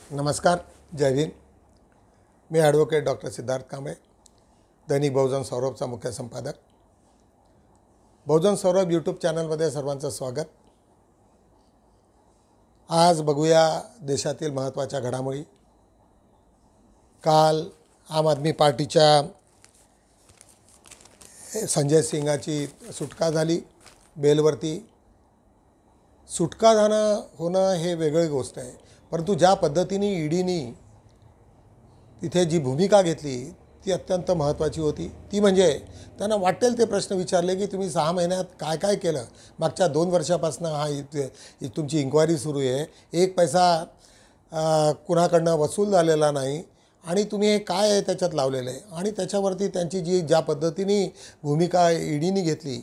नमस्कार, जय हिंद। मी advocate doctor Siddharth Kamble, दैनिक बहुजन सौरभचा मुख्य संपादक। बहुजन सौरभ यूट्यूब चॅनलमध्ये सर्वांचं स्वागत। आज बघूया देशातील महत्त्वाच्या घडामोडी। काल आम आदमी पार्टीच्या संजय सिंगाची सुटका झाली बेलवरती। सुटका होणं हे वेगळी गोष्ट आहे, परंतु ज्या पद्धतीने ईडीनी तिथे जी भूमिका घेतली ती अत्यंत महत्त्वाची होती। ती म्हणजे त्यांना वाटेल ते प्रश्न विचारले की तुम्ही 6 महिन्यात काय काय केलं। मागच्या 2 वर्षापासून तुमची इन्क्वायरी सुरू आहे, एक पैसा कुणाकडनं वसूल झालेला नाही आणि तुम्ही हे काय आहे त्याच्यात लावलेलं आहे। आणि त्याच्यावरती त्यांची ज्या पद्धतीने भूमिका ईडीने घेतली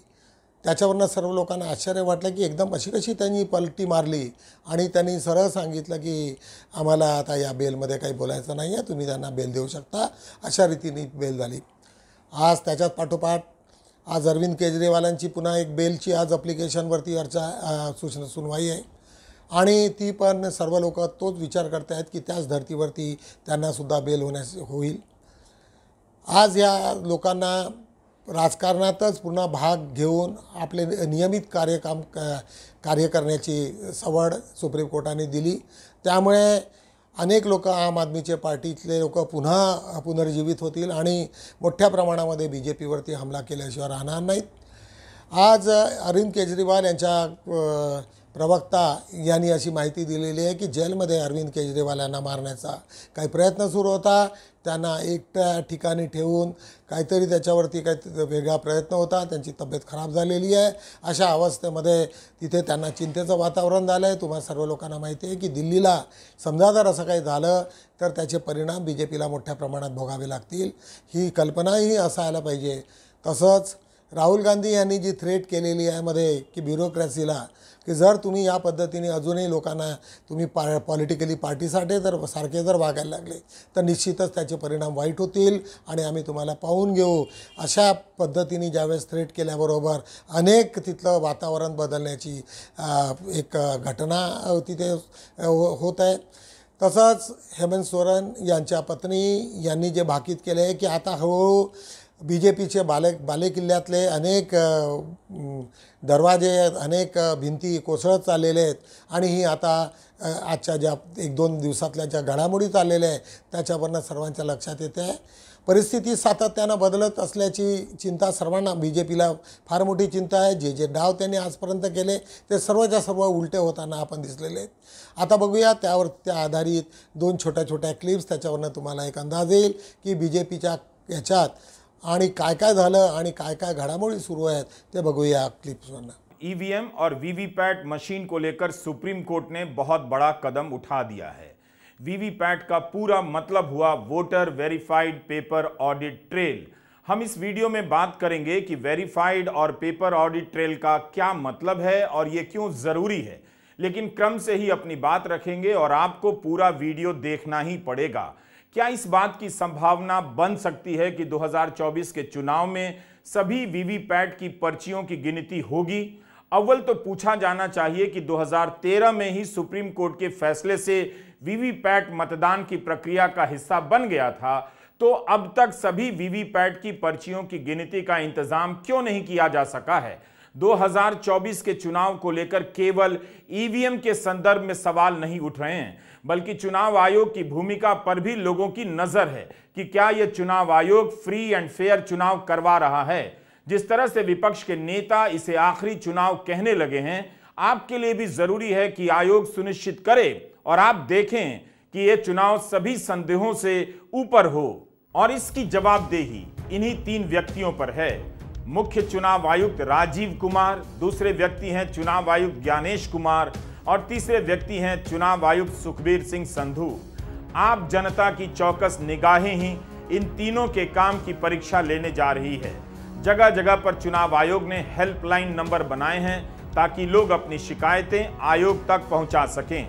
त्याच्यावरनं सर्व लोकांना आश्चर्य वाटलं की एकदम अशी कशी त्यांनी पलटी मारली आणि त्यांनी सरळ सांगितलं की आम्हाला आता या बेलमध्ये काही बोलायचं नाही आहे, तुम्ही त्यांना बेल देऊ शकता, अशा रीतीने बेल झाली। आज त्याच्यात पाठोपाठ आज अरविंद केजरीवालांची पुन्हा एक बेलची आज ॲप्लिकेशनवरती सुनवाई आहे आणि ती पण सर्व लोक तोच विचार करत आहेत की त्याच धर्तीवरती त्यांनासुद्धा बेल होईल। आज या लोकांना राजकारणातच पुन्हा भाग घेऊन आपले नियमित कार्य करण्याची सवड सुप्रीम कोर्टाने दिली। त्यामुळे अनेक लोक आम आदमीचे पार्टीतले लोक पुन्हा पुनर्जीवित होतील आणि मोठ्या प्रमाणामध्ये BJPवरती हमला केल्याशिवाय राहणार नाहीत। आज अरविंद केजरीवाल यांच्या प्रवक्ता यांनी अशी माहिती दिलेली आहे की जेलमध्ये अरविंद केजरीवाल यांना मारण्याचा काही प्रयत्न सुरू होता। त्यांना एकट्या ठिकाणी ठेवून काहीतरी त्याच्यावरती काही वेगळा प्रयत्न होता, त्यांची तब्येत खराब झालेली आहे। अशा अवस्थेमध्ये तिथे त्यांना चिंतेचं वातावरण झालं आहे। तुम्हा सर्व लोकांना माहिती आहे की दिल्लीला समजा जर असं काही झालं तर त्याचे परिणाम BJPला मोठ्या प्रमाणात भोगावे लागतील, ही कल्पनाही असायला पाहिजे। तसंच राहुल गांधी यांनी जी थ्रेट केलेली आहे मध्ये की ब्युरोक्रेसीला की जर तुम्ही या पद्धतीने अजूनही लोकांना तुम्ही पॉलिटिकली पार्टीसाठी सारखे जर वागायला लागले तर निश्चितच त्याचे परिणाम वाईट होतील आणि आम्ही तुम्हाला पाहून घेऊ, अशा पद्धतीने ज्यावेळेस थ्रेट केल्याबरोबर अनेक तिथलं वातावरण बदलण्याची एक घटना तिथे होत आहे। तसंच हेमंत सोरेन यांच्या पत्नी यांनी जे भाकीत केले आहे की आता हळूहळू BJPचे बालेकिल्ल्यातले अनेक दरवाजे अनेक भिंती कोसळत चाललेले आहेत आणि ही आता आजच्या ज्या 1-2 दिवसातल्या ज्या घडामोडी चाललेल्या आहेत त्याच्यावरनं सर्वांच्या लक्षात येते आहे। परिस्थिती सातत्यानं बदलत असल्याची चिंता सर्वांना BJPला फार मोठी चिंता आहे। जे डाव त्यांनी आजपर्यंत केले ते सर्वच्या सर्व उलटे होताना आपण दिसलेले आहेत। आता बघूया त्या आधारित 2 छोट्या क्लिप्स, त्याच्यावरनं तुम्हाला एक अंदाज येईल की BJPच्या याच्यात आणि काय काय झालं आणि काय काय घडामोडी सुरू आहेत ते बघूया क्लिप्सवरनं। ईवीएम और वीवीपैट मशीन को लेकर सुप्रीम कोर्ट ने बहुत बड़ा कदम उठा दिया है। वीवीपैट का पूरा मतलब हुआ voter verified paper audit trail. हम इस वीडियो में बात करेंगे कि वेरीफाइड और पेपर ऑडिट ट्रेल का क्या मतलब है और ये क्यों जरूरी है, लेकिन क्रम से ही अपनी बात रखेंगे और आपको पूरा वीडियो देखना ही पड़ेगा। क्या इस बात की संभावना बन सकती है कि 2024 के चुनाव में सभी वीवीपैट की पर्चियों की गिनती होगी? अव्वल तो पूछा जाना चाहिए कि 2013 में ही सुप्रीम कोर्ट के फैसले से वीवीपैट मतदान की प्रक्रिया का हिस्सा बन गया था, तो अब तक सभी वीवीपैट की पर्चियों की गिनती का इंतजाम क्यों नहीं किया जा सका है? 2024 के चुनाव को लेकर केवल ईवीएम के संदर्भ में सवाल नहीं उठ रहे हैं, बल्कि चुनाव आयोग की भूमिका पर भी लोगों की नजर है कि क्या यह चुनाव आयोग फ्री एंड फेयर चुनाव करवा रहा है। जिस तरह से विपक्ष के नेता इसे आखिरी चुनाव कहने लगे हैं, आपके लिए भी जरूरी है कि आयोग सुनिश्चित करे और आप देखें कि यह चुनाव सभी संदेहों से ऊपर हो। और इसकी जवाबदेही इन्हीं 3 व्यक्तियों पर है। मुख्य चुनाव आयुक्त राजीव कुमार, दूसरे व्यक्ति हैं चुनाव आयुक्त ज्ञानेश कुमार और तीसरे व्यक्ति हैं चुनाव आयुक्त सुखबीर सिंह संधू। आप जनता की चौकस निगाहें ही इन तीनों के काम की परीक्षा लेने जा रही है। जगह जगह पर चुनाव आयोग ने हेल्पलाइन नंबर बनाए हैं ताकि लोग अपनी शिकायतें आयोग तक पहुंचा सकें।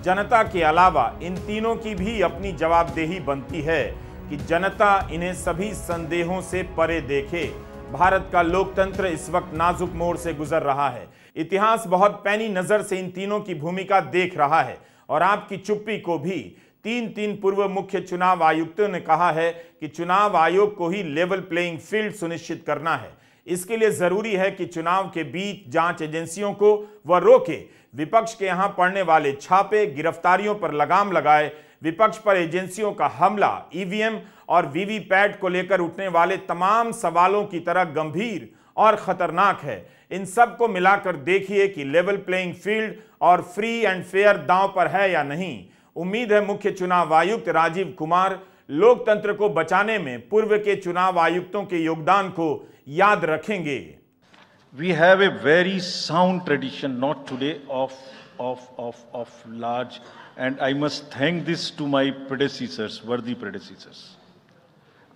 जनता के अलावा इन तीनों की भी अपनी जवाबदेही बनती है कि जनता इन्हें सभी संदेहों से परे देखे। भारत का लोकतंत्र इस वक्त नाजुक मोड़ से गुजर रहा है। इतिहास बहुत पैनी नजर से इन तीनों की भूमिका देख रहा है और आपकी चुप्पी को भी तीन पूर्व मुख्य चुनाव आयुक्तों ने कहा है कि चुनाव आयोग को ही लेवल प्लेइंग फील्ड सुनिश्चित करना है। इसके लिए जरूरी है कि चुनाव के बीच जांच एजेंसियों को वह रोके, विपक्ष के यहां पड़ने वाले छापे, गिरफ्तारियों पर लगाम लगाए। विपक्ष पर एजेंसियों का हमला ईवीएम और वीवीपैट को लेकर उठने वाले तमाम सवालों की तरह गंभीर और खतरनाक है। इन सब को मिलाकर देखिए कि लेवल प्लेइंग फील्ड और फ्री एंड फेयर दांव पर है या नहीं। उम्मीद है मुख्य चुनाव आयुक्त राजीव कुमार लोकतंत्र को बचाने में पूर्व के चुनाव आयुक्तों के योगदान को याद रखेंगे। We have a very sound tradition, not today, of large, and I must thank this to my predecessors, worthy predecessors.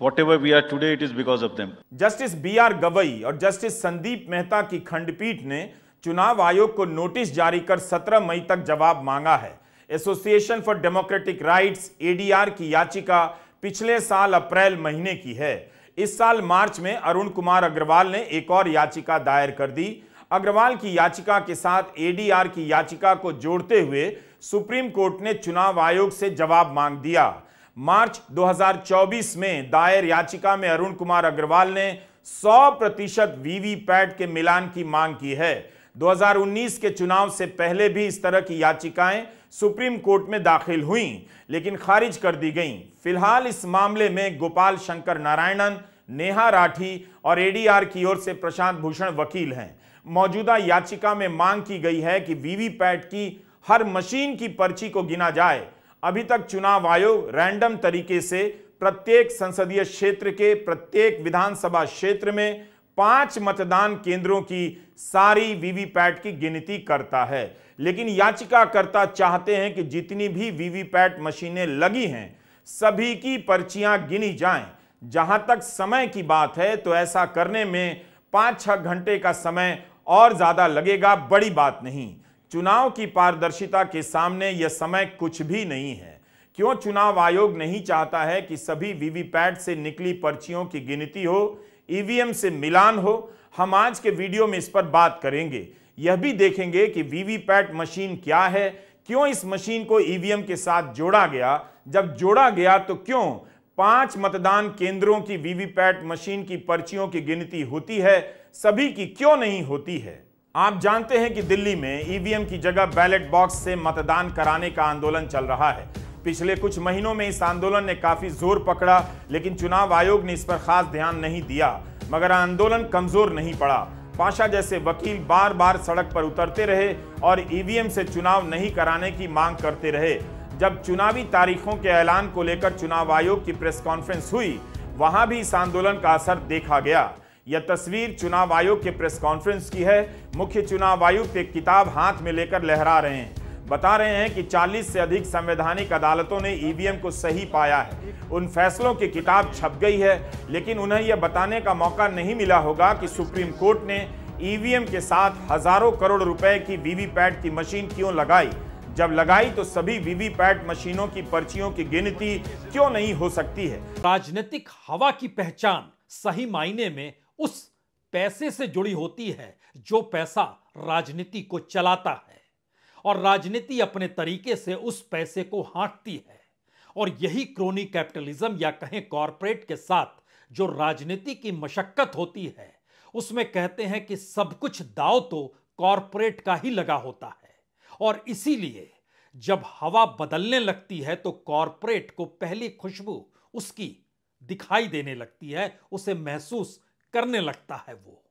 Whatever we are today, it is because of them. Justice BR Gavai और justice Sandeep Mehta की खंडपीठ ने चुनाव आयोग को notice जारी कर 17 मई तक जवाब मांगा है। Association for democratic rights ADR की याचिका पिछले साल अप्रैल महीने की है। इस साल मार्च में अरुण कुमार अग्रवाल ने एक और याचिका दायर कर दी। अग्रवाल की याचिका के साथ ADR की याचिका को जोड़ते हुए सुप्रीम कोर्ट ने चुनाव आयोग से जवाब मांग दिया। मार्च 2024 में दायर याचिका में अरुण कुमार अग्रवाल ने 100% वीवीपैट के मिलान की मांग की है। 2019 के चुनाव से पहले भी इस तरह की याचिकाएं सुप्रीम कोर्ट में दाखिल हुईं, लेकिन खारिज कर दी गईं। फिलहाल इस मामले में गोपाल शंकर नारायणन, नेहा राठी और ADR की ओर से प्रशांत भूषण वकील हैं। मौजूदा याचिका में मांग की गई है कि वीवीपैट की हर मशीन की पर्ची को गिना जाए। अभी तक चुनाव आयोग रैंडम तरीके से प्रत्येक संसदीय क्षेत्र के प्रत्येक विधानसभा क्षेत्र में 5 मतदान केंद्रों की सारी वीवीपैट की गिनती करता है, लेकिन याचिकाकर्ता चाहते हैं कि जितनी भी वीवीपैट मशीनें लगी हैं सभी की पर्चियां गिनी जाएं। जहां तक समय की बात है तो ऐसा करने में 5-6 घंटे का समय और ज्यादा लगेगा, बड़ी बात नहीं। चुनाव की पारदर्शिता के सामने यह समय कुछ भी नहीं है। क्यों चुनाव आयोग नहीं चाहता है कि सभी वीवीपैट से निकली पर्चियों की गिनती हो, ईवीएम से मिलान हो? हम आज के वीडियो में इस पर बात करेंगे। यह भी देखेंगे कि वीवीपैट मशीन क्या है, क्यों इस मशीन को ईवीएम के साथ जोड़ा गया, जब जोड़ा गया तो क्यों 5 मतदान केंद्रों की वीवीपैट मशीन की पर्चियों की गिनती होती है, सभी की क्यों नहीं होती है। आप जानते हैं कि दिल्ली में ईवीएम की जगह बैलेट बॉक्स से मतदान कराने का आंदोलन चल रहा है। पिछले कुछ महीनों में इस आंदोलन ने काफी जोर पकड़ा, लेकिन चुनाव आयोग ने इस पर खास ध्यान नहीं दिया, मगर आंदोलन कमजोर नहीं पड़ा। पाशा जैसे वकील बार बार सड़क पर उतरते रहे और ईवीएम से चुनाव नहीं कराने की मांग करते रहे। जब चुनावी तारीखों के ऐलान को लेकर चुनाव आयोग की प्रेस कॉन्फ्रेंस हुई, वहां भी इस आंदोलन का असर देखा गया। यह तस्वीर चुनाव आयोग के प्रेस कॉन्फ्रेंस की है। मुख्य चुनाव आयुक्त एक किताब हाथ में लेकर लहरा रहे हैं, बता रहे हैं कि 40 से अधिक संवैधानिक अदालतों ने ईवीएम को सही पाया है। उन फैसलों की किताब छप गई है, लेकिन उन्हें यह बताने का मौका नहीं मिला होगा कि सुप्रीम कोर्ट ने ईवीएम के साथ हजारों करोड़ रुपए की वीवीपैट की मशीन क्यों लगाई। जब लगाई तो सभी वीवीपैट मशीनों की पर्चियों की गिनती क्यों नहीं हो सकती है। राजनीतिक हवा की पहचान सही मायने में उस पैसे से जुड़ी होती है जो पैसा राजनीति को चलाता है, और राजनीति अपने तरीके से उस पैसे को हाँकती है। और यही क्रोनी कैपिटलिज्म या कहें कॉरपोरेट के साथ जो राजनीति की मशक्कत होती है, उसमें कहते हैं कि सब कुछ दांव तो कॉरपोरेट का ही लगा होता है। और इसीलिए जब हवा बदलने लगती है तो कॉरपोरेट को पहली खुशबू उसकी दिखाई देने लगती है, उसे महसूस करने लगता है वो।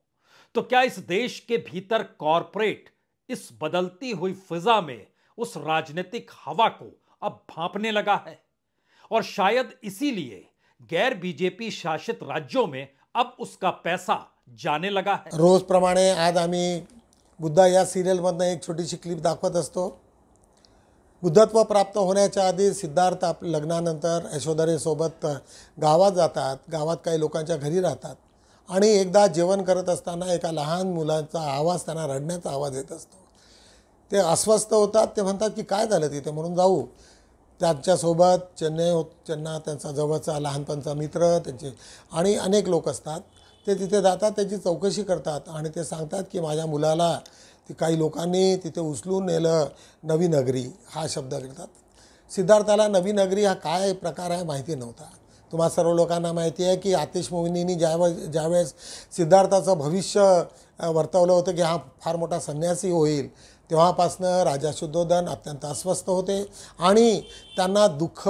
तो क्या इस देश के भीतर कॉरपोरेट इस बदलती हुई फिजा में उस राजनीतिक हवा को अब भांपने लगा है? और शायद इसीलिए गैर बीजेपी शासित राज्यों में अब उसका पैसा जाने लगा है। रोजप्रमाणे आज आम्ही बुद्धा या सिरियलमधनं एक छोटीशी क्लिप दाखवत असतो। बुद्धत्व प्राप्त होण्याच्या आधी सिद्धार्थ लग्नानंतर यशोधरेसोबत गावात जातात, गावात काही लोकांच्या घरी राहतात आणि एकदा जेवण करत असताना एका लहान मुलाचा आवाज, त्यांना रडण्याचा आवाज येत असतो। ते अस्वस्थ होतात, ते म्हणतात की काय झालं तिथे, म्हणून जाऊ। त्यांच्यासोबत चन्ना त्यांचा जवळचा लहानपणचा मित्र, त्यांचे आणि अनेक लोक असतात। ते तिथे जातात, त्याची चौकशी करतात आणि ते सांगतात की माझ्या मुलाला काही लोकांनी तिथे उचलून नेलं, नवी नगरी हा शब्द घेतात। सिद्धार्थाला नवी नगरी हा काय प्रकार आहे माहिती नव्हता. तुम्हा सर्व लोकांना माहिती आहे की आतिशमोहिनींनी ज्यावेळेस सिद्धार्थाचं भविष्य वर्तवलं होतं की हा फार मोठा संन्यासी होईल, तेव्हापासनं राजा शुद्धोधन अत्यंत अस्वस्थ होते आणि त्यांना दुःख,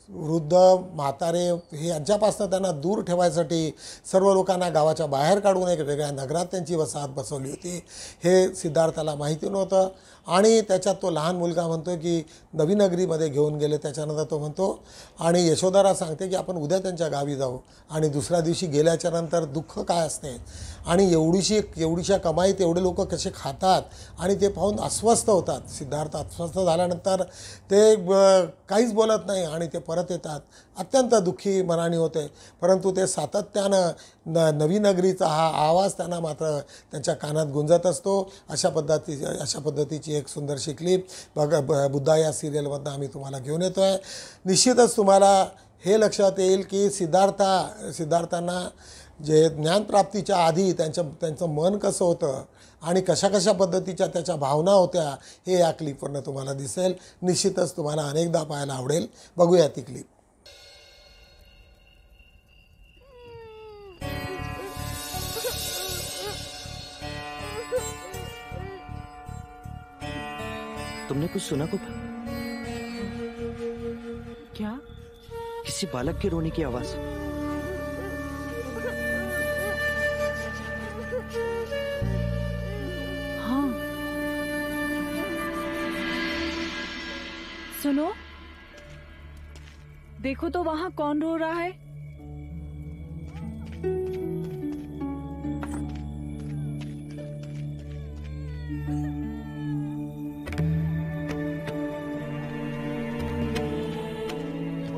वृद्ध, म्हातारे हे यांच्यापासून त्यांना दूर ठेवायसाठी सर्व लोकांना गावाच्या बाहेर काढून एक वेगळ्या नगरात त्यांची वसाहत बसवली होती. हे सिद्धार्थाला माहिती नव्हतं आणि त्याच्यात तो लहान मुलगा म्हणतो की नवी नगरीमध्ये घेऊन गेले. त्याच्यानंतर तो म्हणतो आणि यशोधरा सांगते की आपण उद्या त्यांच्या गावी जाऊ आणि दुसऱ्या दिवशी गेल्याच्या नंतर दुःख काय असते आणि एवढीशा कमाईत एवढे लोक कसे खातात आणि ते पाहून अस्वस्थ होतात. सिद्धार्थ अस्वस्थ झाल्यानंतर ते काहीच बोलत नाही आणि ते परत येतात. अत्यंत दुःखी मनाने होते, परंतु ते सातत्यानं नवी नगरीचा हा आवाज त्यांना मात्र त्यांच्या कानात गुंजत असतो. अशा पद्धतीची एक सुंदरशी क्लिप बुद्धा या सिरियलमधनं आम्ही तुम्हाला घेऊन येतो आहे. निश्चितच तुम्हाला हे लक्षात येईल की सिद्धार्थांना जे ज्ञानप्राप्तीच्या आधी त्यांचं मन कसं होतं आणि कशा पद्धतीच्या त्याच्या भावना होत्या हे या क्लिपवरनं तुम्हाला दिसेल. निश्चितच तुम्हाला अनेकदा पाहायला आवडेल. बघूया ती क्लिप. तुमने कुछ सुना गोपाल? क्या? किसी बालक के रोने की आवाज. हाँ, सुनो, देखो तो वहां कौन रो रहा है.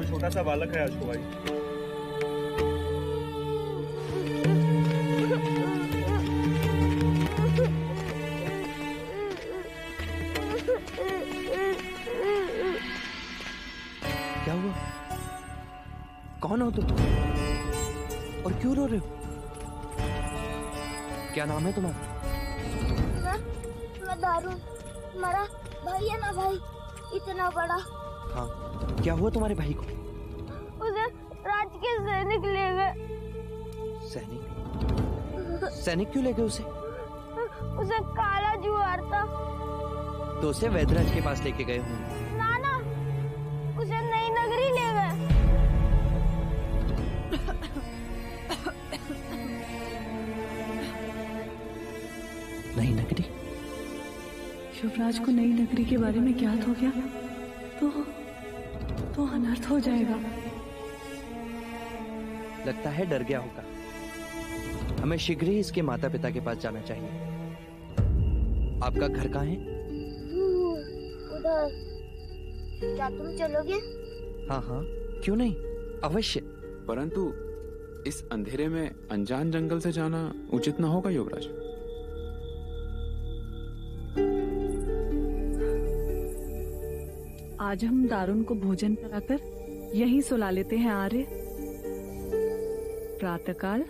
छोटा सा बालक है अशोक भाई. क्या हुआ? कौन हो तुम और क्यों रो रहे हो? क्या नाम है तुम्हारा? मैं दारुण. हमारा भाई है ना, भाई इतना बड़ा. हाँ, क्या हुआ तुम्हारे भाई को? उसे राज के सैनिक ले गए. सैनिक क्यों ले गए उसे? उसे काला जुआर था. तो उसे वैदराज के पास लेके गए होंगे. ना, उसे नई नगरी ले गए. नई नगरी? युवराज को नई नगरी के बारे में ज्ञात हो गया तो अनर्थ हो जाएगा. लगता है डर गया होगा. हमें शीघ्र ही इसके माता पिता के पास जाना चाहिए. आपका घर कहाँ है? उधर. क्या तुम चलोगे? हाँ हाँ, क्यों नहीं, अवश्य. परंतु इस अंधेरे में अनजान जंगल से जाना उचित न होगा युवराज. आज हम दारुण को भोजन कराकर यहीं सुला लेते हैं आर्य. प्रातःकाल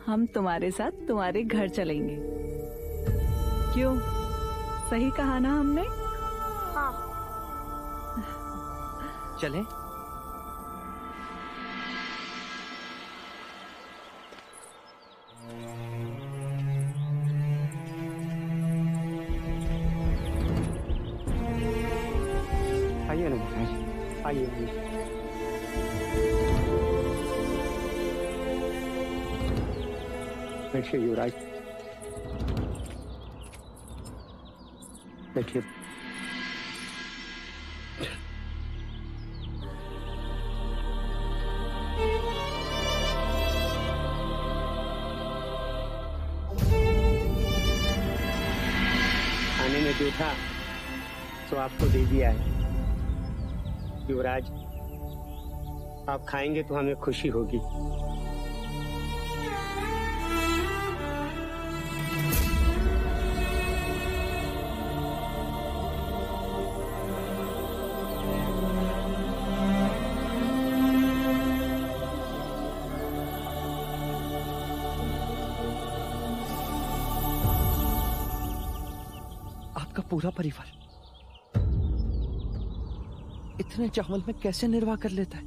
हम तुम्हारे साथ तुम्हारे घर चलेंगे. क्यों, सही कहा ना हमने? हाँ. चलें? आइए ना महाराज, आइए. बैठिए युवराज, बैठिए. खाने में जो था तो आपको दे दिया है. युवराज, आप खाएंगे तो हमें खुशी होगी. आपका पूरा परिवार इतने चावल में कैसे निर्वाह कर लेता है?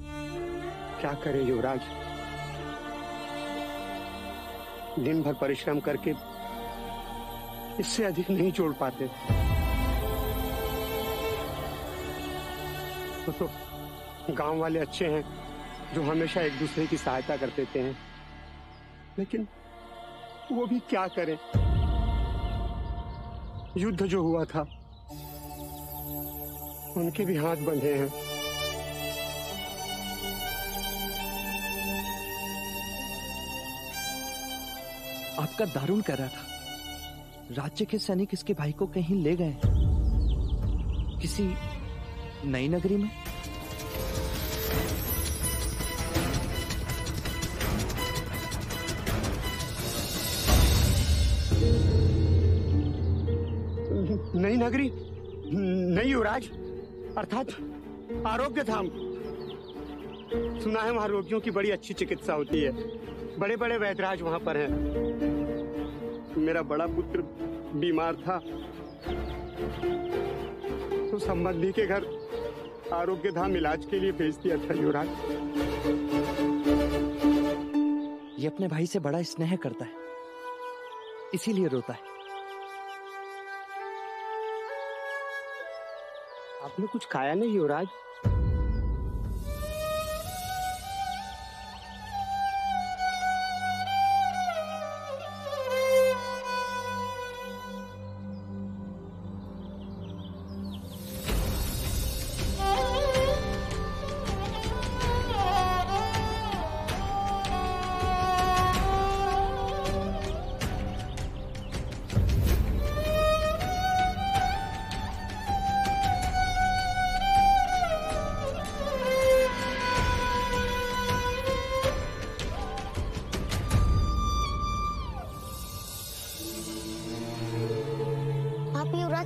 क्या करे युवराज, दिन भर परिश्रम करके इससे अधिक नहीं जोड़ पाते। तो गांव वाले अच्छे हैं जो हमेशा एक दूसरे की सहायता कर देते हैं, लेकिन वो भी क्या करें। युद्ध जो हुआ था उनके भी हाथ बंधे हैं। आपका दारुण कह रहा था, राज्य के सैनिक इसके भाई को कहीं ले गए, किसी नई नगरी में। नई नगरी? नहीं युवराज, अर्थात आरोग्य धाम। सुना है वहां रोगियों की बड़ी अच्छी चिकित्सा होती है, बड़े बड़े वैद्यराज वहां पर हैं। मेरा बड़ा पुत्र बीमार था तो संबंधी के घर आरोग्य धाम इलाज के लिए भेज दिया था युवराज। ये अपने भाई से बड़ा स्नेह करता है, इसीलिए रोता है। आपने कुछ खाया नहीं युवराज?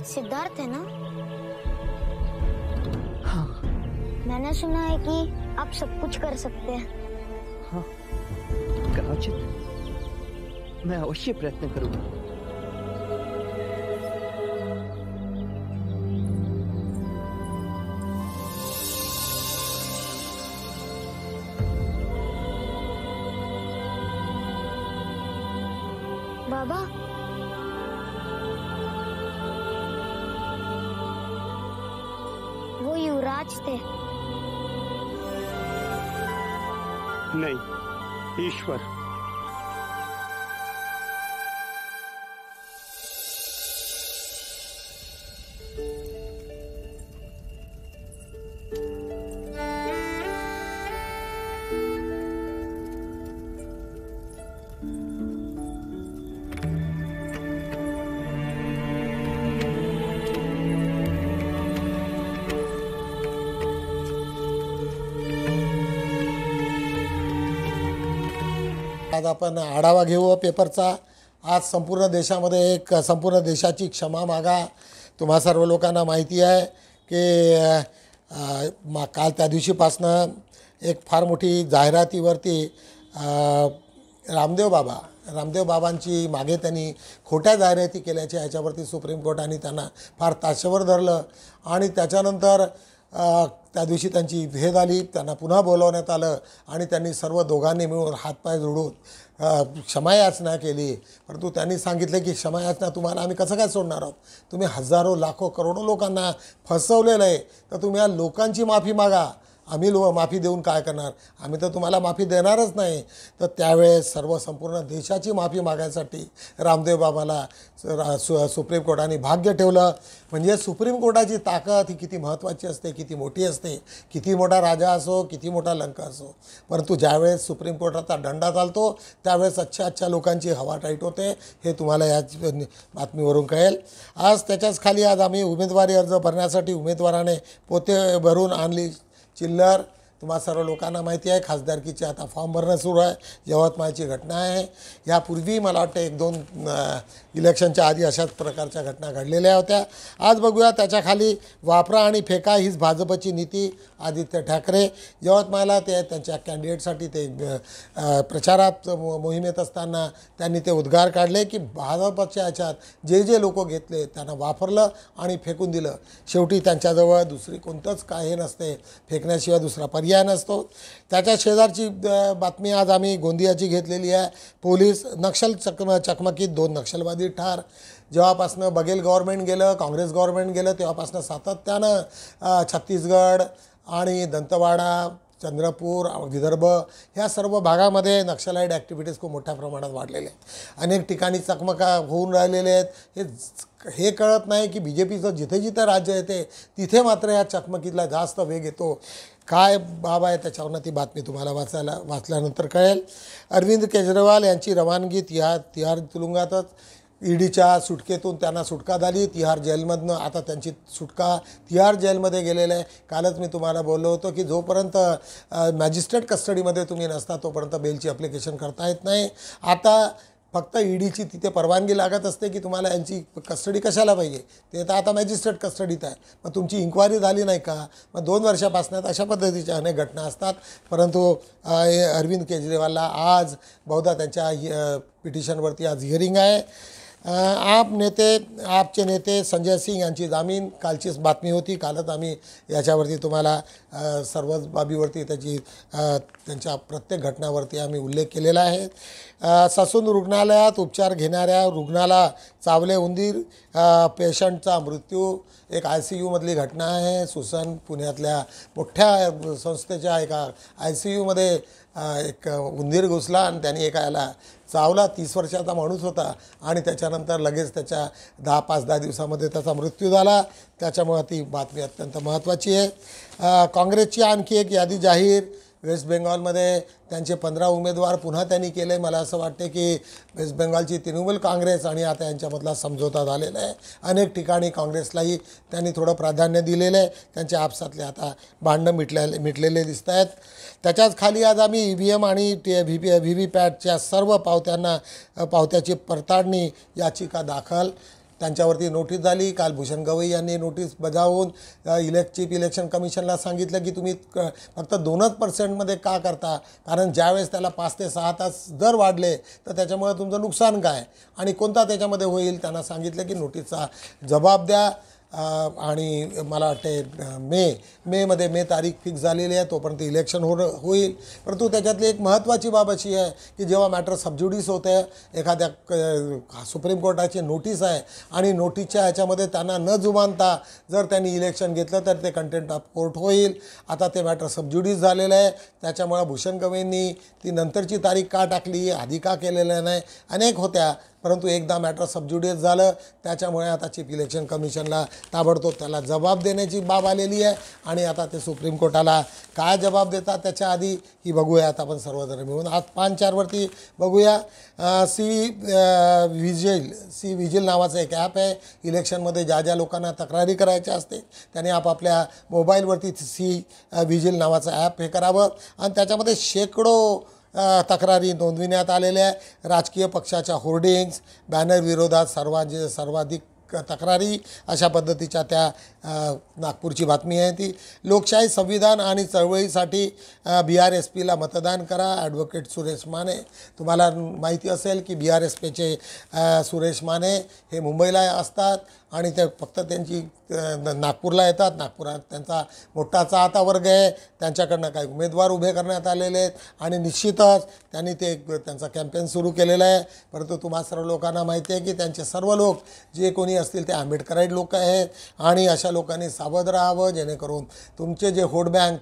सिद्धार्थ है ना? हाँ। मैंने सुना है कि आप सब कुछ कर सकते हैं। हाँ, कदाचित मैं अवश्य प्रयत्न करूंगा। बाबा, वो युवराज थे। नहीं, ईश्वर। आज आपण आढावा घेऊ पेपरचा। आज संपूर्ण देशामध्ये एक संपूर्ण देशाची क्षमा मागा। तुम्हा सर्व लोकांना माहिती आहे की काल त्या दिवशीपासनं एक फार मोठी जाहिरातीवरती रामदेव बाबांची मागे त्यांनी खोट्या जाहिराती केल्याच्या ह्याच्यावरती सुप्रीम कोर्टाने त्यांना फार ताशेवर धरलं आणि त्याच्यानंतर त्या दिवशी त्यांची भेद आली, त्यांना पुन्हा बोलवण्यात आलं आणि त्यांनी सर्व दोघांनी मिळून हातपाय जोडून क्षमायाचना केली। परंतु त्यांनी सांगितले की क्षमायाचना तुम्हाला आम्ही कसं काय सोडणार आहोत, तुम्ही हजारो लाखो करोडो लोकांना फसवलेलं आहे, तर तुम्ही या लोकांची माफी मागा। आम्ही माफी देऊन काय करणार, आम्ही तर तुम्हाला माफी देणारच नाही। तर त्यावेळेस सर्व संपूर्ण देशाची माफी मागायसाठी रामदेव बाबाला सुप्रीम कोर्टाने भाग्य ठेवलं। म्हणजे सुप्रीम कोर्टाची ताकद ही किती महत्त्वाची असते, किती मोठी असते, किती मोठा राजा असो, किती मोठा लंका असो, परंतु ज्यावेळेस सुप्रीम कोर्टाचा डंडा चालतो त्यावेळेस अच्छा लोकांची हवा टाईट होते, हे तुम्हाला या बातमीवरून कळेल। आज त्याच्याच खाली आज आम्ही उमेदवारी अर्ज भरण्यासाठी उमेदवाराने पोते भरून आणली चिल्लर तुम्हा सर्व लोकांना माहिती आहे खासदारकीचे आता फॉर्म भरणं सुरू आहे. यवतमाळची घटना आहे. यापूर्वी मला वाटतं 1-2 इलेक्शनच्या आधी अशाच प्रकारच्या घटना घडलेल्या होत्या. आज बघूया त्याच्याखाली वापरा आणि फेका हीच भाजपची नीती. आदित्य ठाकरे यवतमाळला ते त्यांच्या कॅन्डिडेटसाठी ते प्रचारात मोहिमेत असताना त्यांनी ते उद्गार काढले की भाजपच्या ह्याच्यात जे लोक घेतले त्यांना वापरलं आणि फेकून दिलं. शेवटी त्यांच्याजवळ दुसरी कोणतंच काही नसते, फेकण्याशिवाय दुसरा पर्याय नसतो. त्याच्या शेजारची बातमी आज आम्ही गोंदियाची घेतलेली आहे. पोलीस नक्षल चकमकीत 2 नक्षलवादी ठार. जेव्हापासनं बघेल गव्हर्नमेंट गेलं, काँग्रेस गव्हर्नमेंट गेलं, तेव्हापासनं सातत्यानं छत्तीसगड आणि दंतवाडा, चंद्रपूर, विदर्भ ह्या सर्व भागामध्ये नक्षलाईट ॲक्टिव्हिटीज खूप मोठ्या प्रमाणात वाढलेल्या आहेत. अनेक ठिकाणी चकमका होऊन राहिलेले आहेत. हे कळत नाही की BJPचं जिथे जिथे राज्य येते तिथे मात्र या चकमकीला जास्त वेग येतो. काय बाब आहे त्याच्यावरनं ती बातमी तुम्हाला वाचल्यानंतर कळेल. अरविंद केजरीवाल यांची रवानगी तिहार तुरुंगातच. ईडीच्या सुटकेतून त्यांना सुटका झाली तिहार जेलमधनं. आता त्यांची सुटका तिहार जेलमध्ये गेलेलं आहे. कालच मी तुम्हाला बोललो होतो की जोपर्यंत मॅजिस्ट्रेट कस्टडीमध्ये तुम्ही नसता तोपर्यंत बेलची ॲप्लिकेशन करता येत नाही. आता फक्त ईडीची तिथे परवानगी लागत असते की तुम्हाला यांची कस्टडी कशाला पाहिजे, ते तर आता मॅजिस्ट्रेट कस्टडीत आहे. मग तुमची इन्क्वायरी झाली नाही का? मग 2 वर्षापासून अशा पद्धतीच्या अनेक घटना असतात. परंतु अरविंद केजरीवालला आज बहुधा त्यांच्या पिटिशनवरती आज हिअरिंग आहे. आपचे नेते संजय सिंग यांची जामीन कालचीच बातमी होती. कालच आम्ही याच्यावरती तुम्हाला सर्वच बाबीवरती त्यांच्या प्रत्येक घटनावरती आम्ही उल्लेख केलेला आहे. ससून रुग्णालयात उपचार घेणाऱ्या रुग्णाला चावले उंदीर, पेशंटचा मृत्यू. एक ICUमधली घटना आहे. सुसन पुण्यातल्या मोठ्या संस्थेच्या एका ICUमध्ये एक उंदीर घुसला आणि त्याने एका याला चावला. 30 वर्षाचा माणूस होता आणि त्याच्यानंतर लगेच त्याच्या 5-10 दिवसामध्ये त्याचा मृत्यू झाला. त्याच्यामुळे ती बातमी अत्यंत महत्त्वाची आहे. काँग्रेसची आणखी एक यादी जाहीर. वेस्ट बेंगॉलमध्ये त्यांचे 15 उमेदवार पुन्हा त्यांनी केले. मला असं वाटते की वेस्ट बेंगॉलची तृणमूल काँग्रेस आणि आता यांच्यामधला समझोता झालेला आहे. अनेक ठिकाणी काँग्रेसलाही त्यांनी थोडं प्राधान्य दिलेलं आहे. त्यांच्या आपसातले आता भांडणं मिटलेले दिसत आहेत. त्याच्याच खाली आज आम्ही EVM आणि VVPATच्या सर्व पावत्याची पडताळणी याचिका दाखल. त्यांच्यावरती नोटीस झाली. काल भूषण गवई यांनी नोटीस बजावून चीफ इलेक्शन कमिशनला सांगितलं की तुम्ही फक्त 2% का करता, कारण ज्यावेळेस त्याला 5 ते 6 तास जर वाढले तर त्याच्यामुळे तुमचं नुकसान काय आणि कोणता त्याच्यामध्ये होईल. त्यांना सांगितलं की नोटीसचा जबाब द्या. आणि मला वाटते मे तारीख फिक्स झालेली आहे, तोपर्यंत इलेक्शन होईल. परंतु त्याच्यातली एक महत्त्वाची बाब अशी आहे की जेव्हा मॅटर सबज्युडिस होते, एखाद्या सुप्रीम कोर्टाची नोटीस आहे आणि नोटीसच्या ह्याच्यामध्ये त्यांना न जुमानता जर त्यांनी इलेक्शन घेतलं तर ते कंटेम्प्ट ऑफ कोर्ट होईल. आता ते मॅटर सबज्युडिस झालेलं आहे. त्याच्यामुळे भूषण गवईंनी ती नंतरची तारीख का टाकली, आधी का केलेलं नाही, अनेक होत्या. परंतु एकदा मॅटर सबज्युडिस झालं त्याच्यामुळे आता चीफ इलेक्शन कमिशनला ताबडतोब त्याला जबाब देण्याची बाब आलेली आहे. आणि आता ते सुप्रीम कोर्टाला काय जबाब देतात त्याच्या आधी ही बघूया. आता आपण सर्वजण मिळून आज 5-4वरती बघूया. सी विजिल नावाचं एक ॲप आहे. इलेक्शनमध्ये ज्या लोकांना तक्रारी करायच्या असते त्याने आपापल्या मोबाईलवरती सी विजिल नावाचं ॲप हे करावं आणि त्याच्यामध्ये शेकडो तक्रारी नोंदविण्यात आलेल्या आहे. राजकीय पक्षाच्या होर्डिंग्स, बॅनर विरोधात सर्वाधिक तक्रारी, अशा पद्धतीच्या त्या नागपूरची बातमी आहे ती. लोकशाही, संविधान आणि चळवळीसाठी BRSPला मतदान करा. ॲडव्होकेट सुरेश माने. तुम्हाला माहिती असेल की BRSPचे सुरेश माने हे मुंबईला असतात आणि ते फक्त त्यांची नागपूरला येतात. नागपुरात त्यांचा मोठा चाहता वर्ग आहे. त्यांच्याकडनं काही उमेदवार उभे करण्यात आलेले आहेत आणि निश्चितच त्यांनी त्यांचा कॅम्पेन सुरू केलेला आहे. परंतु तुम्हा सर्व लोकांना माहिती आहे की त्यांचे सर्व लोक जे कोणी असतील ते आंबेडकराईट लोक आहेत आणि अशा लोकांनी सावध राहावं जेणेकरून तुमचे जे वोट बँक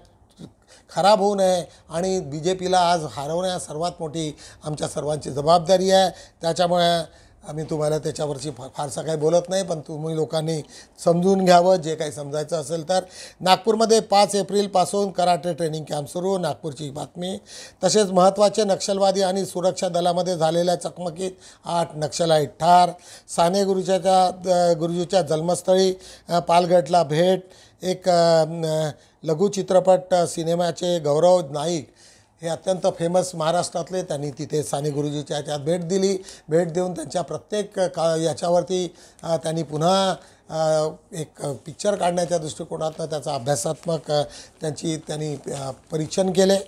खराब होऊ नये. आणि BJPला आज हरवण्यास सर्वात मोठी आमच्या सर्वांची जबाबदारी आहे. त्याच्यामुळे आम्ही तुम्हाला त्याच्यावरची फारसा काही बोलत नाही, पण तुम्ही लोकांनी समजून घ्यावं जे काही समजायचं असेल तर. नागपूरमध्ये 5 एप्रिलपासून कराटे ट्रेनिंग कॅम्प सुरू, नागपूरची बातमी. तसेच महत्त्वाचे नक्षलवादी आणि सुरक्षा दलामध्ये झालेल्या चकमकीत 8 नक्षलाईट ठार. साने गुरुजीच्या जन्मस्थळी पालघटला भेट. एक लघुचित्रपट सिनेमाचे गौरव नाईक हे अत्यंत फेमस महाराष्ट्रातले, त्यांनी तिथे साने गुरुजीच्या याच्यात भेट दिली. भेट देऊन त्यांच्या प्रत्येक याच्यावरती त्यांनी पुन्हा एक पिक्चर काढण्याच्या दृष्टिकोनातून त्याचा अभ्यासात्मक त्यांनी परीक्षण केले.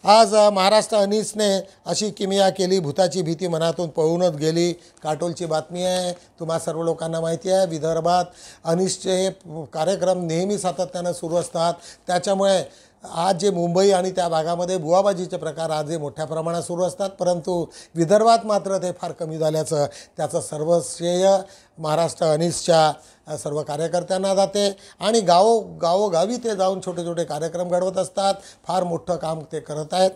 आज महाराष्ट्र अनीसने अशी किमया केली, भूताची भीती मनातून पळूनच गेली. काटोलची बातमी आहे. तुम्हा सर्व लोकांना माहिती आहे विदर्भात अनीसचे हे कार्यक्रम नेहमी सातत्यानं सुरू असतात. त्याच्यामुळे आज जे मुंबई आणि त्या भागामध्ये बुवाबाजीचे प्रकार आज जे मोठ्या प्रमाणात सुरू असतात, परंतु विदर्भात मात्र ते फार कमी झाल्याचं त्याचं सर्व श्रेय महाराष्ट्र अनीसच्या सर्व कार्यकर्त्यांना जाते. आणि गावोगावी ते जाऊन छोटे छोटे कार्यक्रम घडवत असतात. फार मोठं काम ते करत आहेत.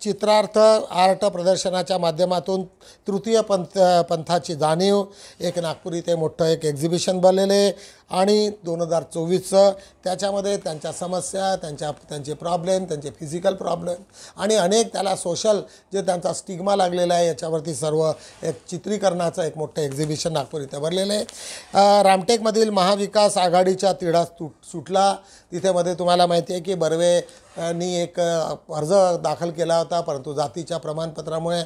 चित्रार्थ आर्ट प्रदर्शनाच्या माध्यमातून तृतीय पंथाची जाणीव, एक नागपूर इथे मोठं एक एक्झिबिशन बनलेले आणि 2024चं त्याच्यामध्ये त्यांच्या समस्या, त्यांचे प्रॉब्लेम, त्यांचे फिजिकल प्रॉब्लेम आणि अनेक त्याला सोशल जे त्यांचा स्टिग्मा लागलेला आहे याच्यावरती सर्व एक चित्रीकरणाचं एक मोठं एक्झिबिशन नागपूर इथे भरलेलं आहे. रामटेकमधील महाविकास आघाडीचा तिढा सुटला. तिथे मध्ये तुम्हाला माहिती आहे की बर्वे यांनी एक अर्ज दाखल केला होता, परंतु जातीच्या प्रमाणपत्रामुळे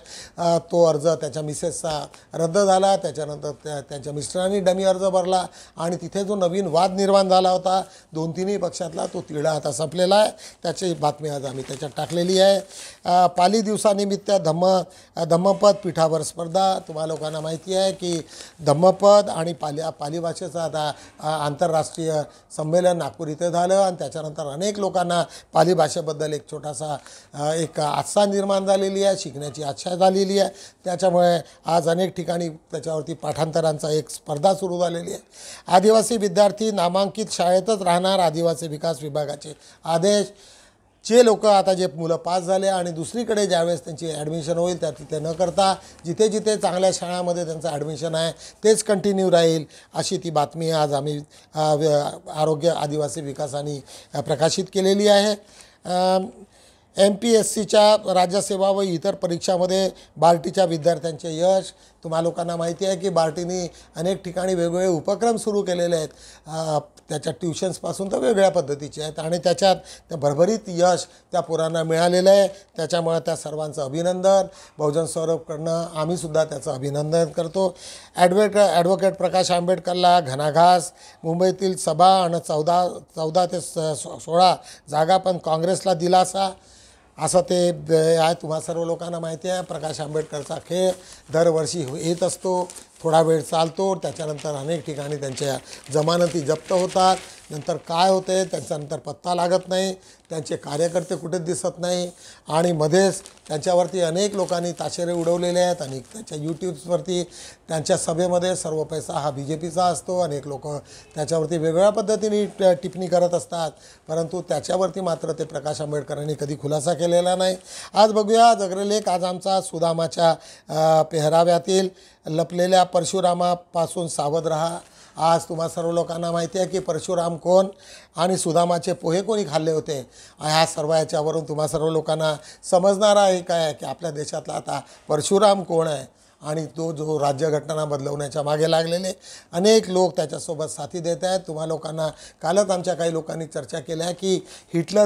तो अर्ज त्याच्या मिसेसचा रद्द झाला. त्याच्यानंतर त्यांच्या मिस्टरांनी डमी अर्ज भरला आणि तिथे जो नवीन वाद निर्माण झाला होता 2-3 पक्षातला, तो तिढा आता संपलेला आहे. त्याची बातमी आज आम्ही त्याच्यात टाकलेली आहे. पाली दिवसानिमित्त धम्मपद पीठावर स्पर्धा. तुम्हा लोकांना माहिती आहे की धम्मपद आणि पाली भाषेचं आता आंतरराष्ट्रीय संमेलन नागपूर इथे झालं आणि त्याच्यानंतर अनेक लोकांना पाली भाषेबद्दल एक छोटासा एक आस्था निर्माण झालेली आहे, शिकण्याची आशा झालेली आहे. त्याच्यामुळे आज अनेक ठिकाणी त्याच्यावरती पाठांतरांचा एक स्पर्धा सुरू झालेली आहे. आदिवासी विद्यार्थी नामांकित शाळेतच राहणार, आदिवासी विकास विभागाचे आदेश. जे लोक आता जे मुलं पास झाले आणि दुसरीकडे ज्यावेळेस त्यांची ॲडमिशन होईल त्या तिथे न करता जिथे जिथे चांगल्या शाळांमध्ये त्यांचं ॲडमिशन आहे तेच कंटिन्यू राहील, अशी ती बातमी आज आम्ही आरोग्य आदिवासी विकासाने प्रकाशित केलेली आहे. MPSCच्या राज्यसेवा व इतर परीक्षामध्ये बार्टीच्या विद्यार्थ्यांचे यश. तुम्हा लोकांना माहिती आहे की बार्टीने अनेक ठिकाणी वेगवेगळे उपक्रम सुरू केलेले आहेत. त्याच्या ट्युशन्सपासून तर वेगळ्या पद्धतीचे आहेत आणि त्याच्यात त्या भरभरीत यश त्या पोरांना मिळालेलं आहे. त्याच्यामुळे त्या सर्वांचं अभिनंदन. बहुजन सौरभकडनं आम्हीसुद्धा त्याचं अभिनंदन करतो. ॲडव्होकेट प्रकाश आंबेडकरला घणाघास. मुंबईतील सभा आणि 14 ते 16 जागा पण काँग्रेसला दिलासा, असं ते आहे. तुम्हा सर्व लोकांना माहिती आहे प्रकाश आंबेडकरचा खेळ दरवर्षी येत असतो, थोडा वेळ चालतो, त्याच्यानंतर अनेक ठिकाणी त्यांच्या जमानती जप्त होतात. नंतर काय होते त्यांच्यानंतर पत्ता लागत नाही, त्यांचे कार्यकर्ते कुठेच दिसत नाही आणि मध्येच त्यांच्यावरती अनेक लोकांनी ताशेरे उडवलेले आहेत. आणि त्यांच्या यूट्यूब्सवरती त्यांच्या सभेमध्ये सर्व पैसा हा BJPचा असतो. अनेक लोक त्याच्यावरती वेगवेगळ्या पद्धतीने टिप्पणी करत असतात, परंतु त्याच्यावरती मात्र ते प्रकाश आंबेडकरांनी कधी खुलासा केलेला नाही. आज बघूया जगलेलेख. आज आमचा सुदामाच्या पेहराव्यातील लपलेल्या परशुरामापासून सावध राहा. आज तुम्हा सर्व लोकांना माहिती आहे की परशुराम कोण आणि सुदामाचे पोहे कोणी खाल्ले होते. ह्या सर्व याच्यावरून तुम्हा सर्व लोकांना समजणार आहे काय की आपल्या देशातला आता परशुराम कोण आहे आणि तो जो राज्यघटना बदलवण्याच्या मागे लागलेले अनेक लोक त्याच्यासोबत साथी देत आहेत. तुम्हा लोकांना कालच आमच्या काही लोकांनी चर्चा केल्या आहे की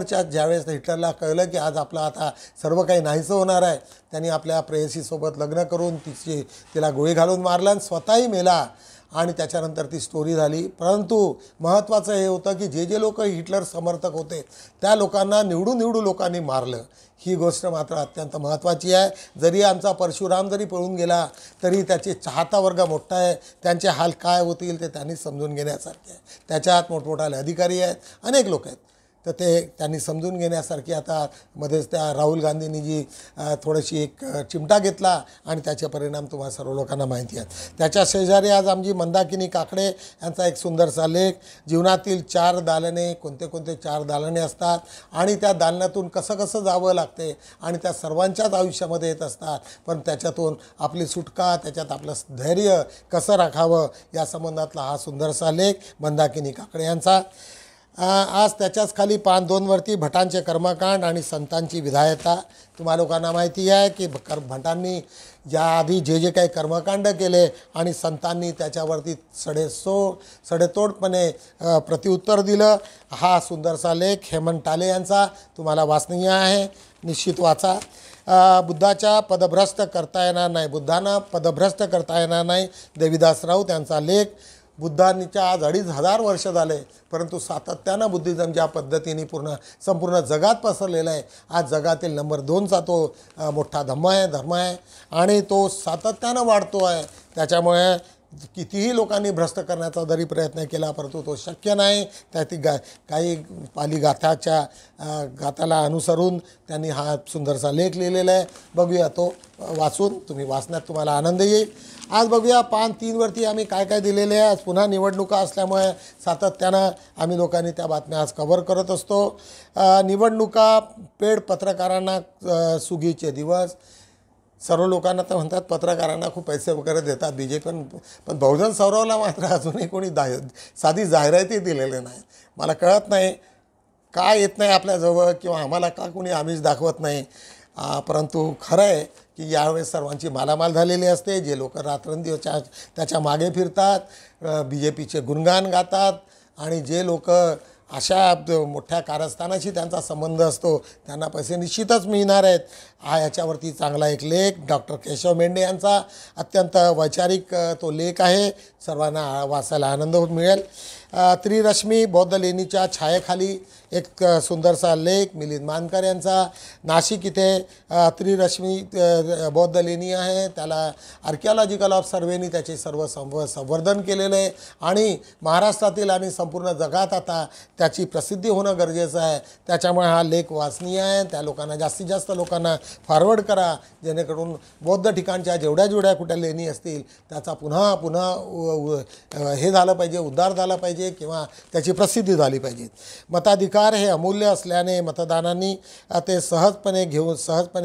ज्यावेळेस हिटलरला कळलं की आज आपलं आता सर्व काही नाहीसं होणार आहे, त्यांनी आपल्या प्रेयसीसोबत लग्न करून तिला गोळी घालून मारलं आणि स्वतःही मेला आणि त्याच्यानंतर ती स्टोरी झाली. परंतु महत्त्वाचं हे होतं की जे लोक हिटलर समर्थक होते त्या लोकांना निवडून लोकांनी मारलं. ही गोष्ट मात्र अत्यंत महत्त्वाची आहे. जरी आमचा परशुराम जरी पळून गेला तरी त्याचे चाहता वर्ग मोठा आहे. त्यांचे हाल काय होतील ते त्यांनी समजून घेण्यासारखे आहे. त्याच्यात मोठमोठाले अधिकारी आहेत, अनेक लोक आहेत. तर ते त्यांनी समजून घेण्यासारखी आता मध्येच त्या राहुल गांधींनी जी थोडीशी एक चिमटा घेतला आणि त्याचे परिणाम तुम्हाला सर्व लोकांना माहिती आहेत. त्याच्या शेजारी आज आमची मंदाकिनी काकडे यांचा एक सुंदरसा लेख, जीवनातील 4 दालने, कोणते कोणते 4 दालने असतात आणि त्या दालनातून कसं कसं जावं लागते आणि त्या सर्वांच्याच आयुष्यामध्ये येत असतात, पण त्याच्यातून आपली सुटका, त्याच्यात आपलं धैर्य कसं राखावं या संबंधातला हा सुंदरसा लेख मंदाकिनी काकडे यांचा. आज त्याच्याच खाली पान 2 वरती भटांचे कर्मकांड आणि संतांची विधायता. तुम्हा लोकांना माहिती आहे की भटांनी याआधी जे काही कर्मकांड केले आणि संतांनी त्याच्यावरती सडेतोडपणे प्रत्युत्तर दिलं. हा सुंदरसा लेख हेमंत टाले यांचा तुम्हाला वाचनीय आहे, निश्चित वाचा. बुद्धाच्या पदभ्रष्ट करता येणार नाही, बुद्धांना पदभ्रष्ट करता येणार नाही, देवीदास राऊत यांचा लेख. बुद्धांच्या आज 2500 वर्ष झाले, परंतु सातत्यानं बुद्धिझम ज्या पद्धतीने संपूर्ण जगात पसरलेला आहे, आज जगातील नंबर 2चा तो मोठा धर्म आहे आणि तो सातत्यानं वाढतो आहे. त्याच्यामुळे कितीही लोकांनी भ्रष्ट करण्याचा जरी प्रयत्न केला, परंतु तो शक्य नाही. त्यात काही पाली गाथाला अनुसरून त्यांनी हा सुंदरसा लेख लिहिलेला आहे. बघूया तो वाचून, तुम्ही वाचण्यात तुम्हाला आनंद येईल. आज बघूया पान 3 वरती आम्ही काय काय दिलेले आहे. आज पुन्हा निवडणुका असल्यामुळे सातत्यानं आम्ही लोकांनी त्या बातम्या आज कव्हर करत असतो. निवडणुका, पेड पत्रकारांना सुगीचे दिवस. सर्व लोकांना तर म्हणतात पत्रकारांना खूप पैसे वगैरे देतात BJP, पण बहुजन सौरवला मात्र अजूनही कोणी साधी जाहिराती दिलेले नाही. मला कळत नाही का येत नाही आपल्याजवळ किंवा आम्हाला का कोणी आमिष दाखवत नाही. परंतु खरं आहे की यावेळेस सर्वांची मालामाल झालेली असते. जे लोक रात्रंदिवस त्याच्या मागे फिरतात, BJPचे गुणगान गातात आणि जे लोक अशा मोठ्या कारस्थानाशी त्यांचा संबंध असतो त्यांना पैसे निश्चितच मिळणार आहेत. याच्यावरती चांगला एक लेख डॉक्टर केशव मेंढे यांचा अत्यंत वैचारिक तो लेख आहे, सर्वांना वाचायला आनंद मिळेल. त्रिरश्मी बौद्ध लेणीच्या छायेखाली एक सुंदरसा लेख मिलिंद मानकर यांचा. नाशिक इथे त्रिरश्मी बौद्ध लेणी आहे, त्याला आर्किओलॉजिकल ऑफ सर्वेनी त्याचे सर्व संवर्धन केलेलं आहे आणि महाराष्ट्रातील आणि संपूर्ण जगात आता त्याची प्रसिद्धी होणं गरजेचं आहे. त्याच्यामुळे हा लेख वाचनीय आहे. त्या लोकांना जास्तीत जास्त लोकांना फॉरवर्ड करा, जेणेकरून बौद्ध ठिकाणच्या जेवढ्या कुठल्या लेणी असतील त्याचा पुन्हा हे झालं पाहिजे, उद्धार झाला पाहिजे किंवा त्याची प्रसिद्धी झाली पाहिजे. मताधिकार हे अमूल्य असल्याने मतदारांनी ते सहजपणे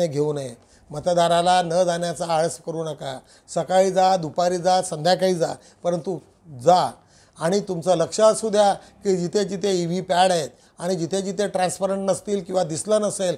घेऊ नये. मतदाराला न जाण्याचा आळस करू नका. सकाळी जा, दुपारी जा, संध्याकाळी जा, परंतु जा आणि तुमचं लक्ष असू द्या की जिथे जिथे EV पॅड आहेत आणि जिथे जिथे ट्रान्सपरंट नसतील किंवा दिसलं नसेल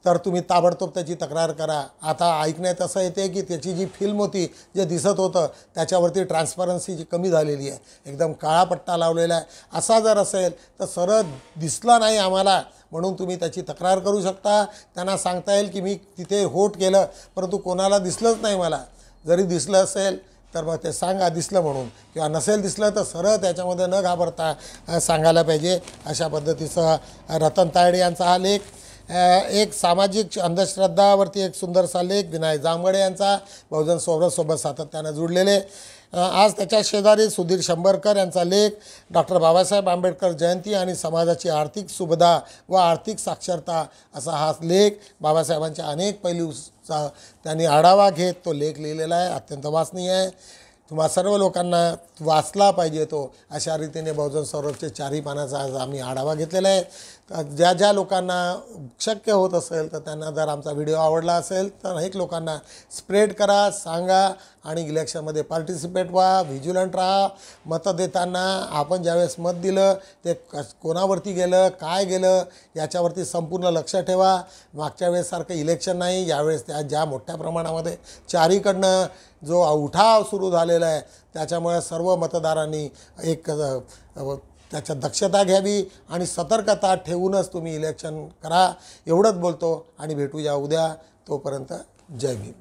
तर तुम्ही ताबडतोब त्याची तक्रार करा. आता ऐकण्यात असं येते की त्याची जी फिल्म होती, जे दिसत होतं त्याच्यावरती ट्रान्सपरन्सी जी कमी झालेली आहे, एकदम काळा पट्टा लावलेला आहे. असा जर असेल तर सरळ दिसला नाही आम्हाला म्हणून तुम्ही त्याची तक्रार करू शकता. त्यांना सांगता येईल की मी तिथे होट केलं परंतु कोणाला दिसलंच नाही. मला जरी दिसलं असेल तर मग ते सांगा दिसलं म्हणून, किंवा नसेल दिसलं तर सरळ त्याच्यामध्ये न घाबरता सांगायला पाहिजे. अशा पद्धतीचा रतन तायडे यांचा हा लेख. एक सामाजिक अंधश्रद्धावरती एक सुंदरसा लेख विनायक जांभळे यांचा, बहुजन सौरभसोबत सातत्यानं जुळलेले. आज त्याच्या शेजारी सुधीर शंभरकर यांचा लेख डॉक्टर बाबासाहेब आंबेडकर जयंती आणि समाजाची आर्थिक सुबदा व आर्थिक साक्षरता असा हा लेख. बाबासाहेबांच्या अनेक पैलूचा त्यांनी आढावा घेत तो लेख लिहिलेला आहे, अत्यंत वाचनीय आहे. तुम्हा सर्व लोकांना वाचला पाहिजे तो. अशा रीतीने बहुजन सौरभचे 4ही पानाचा आज आम्ही आढावा घेतलेला आहे. ज्या लोकांना शक्य होत असेल तर त्यांना जर आमचा व्हिडिओ आवडला असेल तर अनेक लोकांना स्प्रेड करा, सांगा आणि इलेक्शनमध्ये पार्टिसिपेट व्हा, व्हिज्युलंट राहा. मतं देताना आपण ज्यावेळेस मत दिलं ते कोणावरती गेलं, काय गेलं याच्यावरती संपूर्ण लक्ष ठेवा. मागच्या वेळेसारखं इलेक्शन नाही, यावेळेस ज्या मोठ्या प्रमाणामध्ये 4हीकडनं जो उठाव सुरू झालेला आहे त्याच्यामुळे सर्व मतदारांनी एक त्याच्यात दक्षता घ्यावी आणि सतर्कता ठेवूनच तुम्ही इलेक्शन करा. एवढंच बोलतो आणि भेटूया उद्या. तोपर्यंत जय भीम.